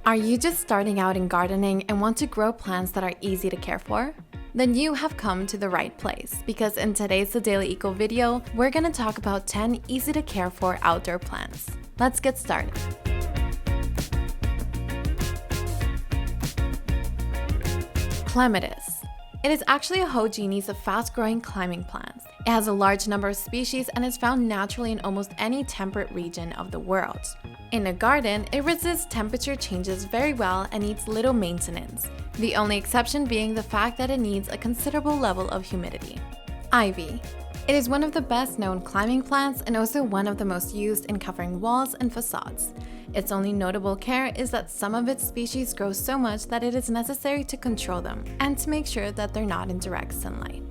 Are you just starting out in gardening and want to grow plants that are easy to care for? Then you have come to the right place, because in today's The Daily Eco video, we're going to talk about 10 easy to care for outdoor plants. Let's get started. CLEMATIS. It is actually a whole genus of fast-growing climbing plants. It has a large number of species and is found naturally in almost any temperate region of the world. In a garden, it resists temperature changes very well and needs little maintenance, the only exception being the fact that it needs a considerable level of humidity. Ivy. It is one of the best known climbing plants and also one of the most used in covering walls and facades. Its only notable care is that some of its species grow so much that it is necessary to control them and to make sure that they're not in direct sunlight.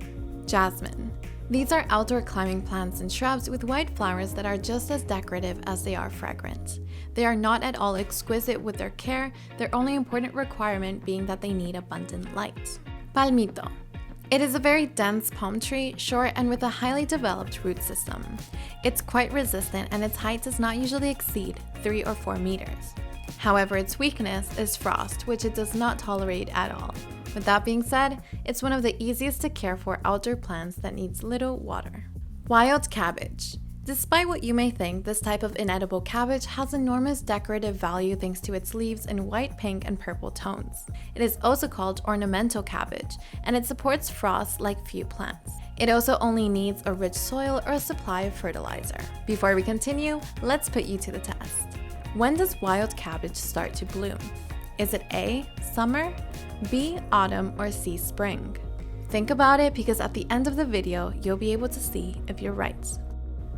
Jasmine. These are outdoor climbing plants and shrubs with white flowers that are just as decorative as they are fragrant. They are not at all exquisite with their care, their only important requirement being that they need abundant light. Palmito. It is a very dense palm tree, short and with a highly developed root system. It's quite resistant and its height does not usually exceed 3 or 4 meters. However, its weakness is frost, which it does not tolerate at all. With that being said, it's one of the easiest to care for outdoor plants that needs little water. Wild cabbage. Despite what you may think, this type of inedible cabbage has enormous decorative value thanks to its leaves in white, pink, and purple tones. It is also called ornamental cabbage, and it supports frost like few plants. It also only needs a rich soil or a supply of fertilizer. Before we continue, let's put you to the test. When does wild cabbage start to bloom? Is it A, summer, B, autumn, or C, spring? Think about it, because at the end of the video, you'll be able to see if you're right.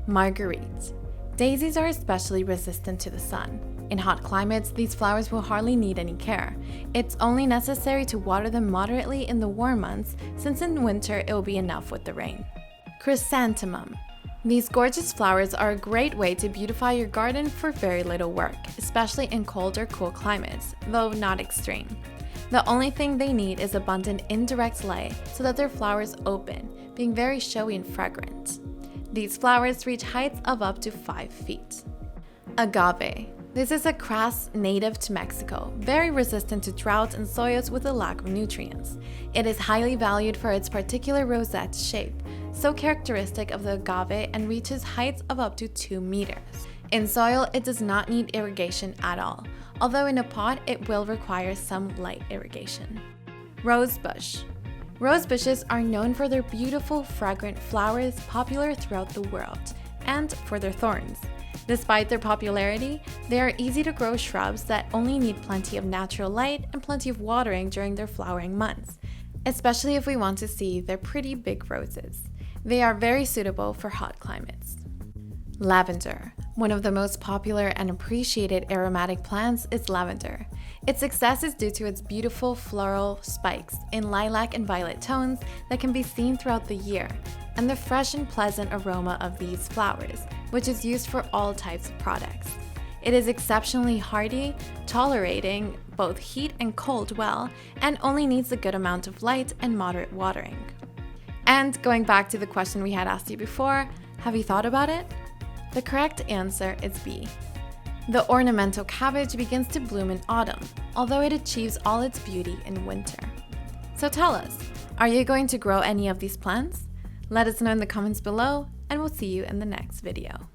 Marguerite. Daisies are especially resistant to the sun. In hot climates, these flowers will hardly need any care. It's only necessary to water them moderately in the warm months, since in winter it will be enough with the rain. Chrysanthemum. These gorgeous flowers are a great way to beautify your garden for very little work, especially in cold or cool climates, though not extreme. The only thing they need is abundant indirect light so that their flowers open, being very showy and fragrant. These flowers reach heights of up to 5 feet. Agave. This is a grass native to Mexico, very resistant to droughts and soils with a lack of nutrients. It is highly valued for its particular rosette shape, so characteristic of the agave, and reaches heights of up to 2 meters. In soil, it does not need irrigation at all, although in a pot it will require some light irrigation. Rosebush. Rose bushes are known for their beautiful, fragrant flowers popular throughout the world, and for their thorns. Despite their popularity, they are easy to grow shrubs that only need plenty of natural light and plenty of watering during their flowering months, especially if we want to see their pretty big roses. They are very suitable for hot climates. Lavender. One of the most popular and appreciated aromatic plants is lavender. Its success is due to its beautiful floral spikes in lilac and violet tones that can be seen throughout the year, and the fresh and pleasant aroma of these flowers, which is used for all types of products. It is exceptionally hardy, tolerating both heat and cold well, and only needs a good amount of light and moderate watering. And going back to the question we had asked you before, have you thought about it? The correct answer is B. The ornamental cabbage begins to bloom in autumn, although it achieves all its beauty in winter. So tell us, are you going to grow any of these plants? Let us know in the comments below, and we'll see you in the next video.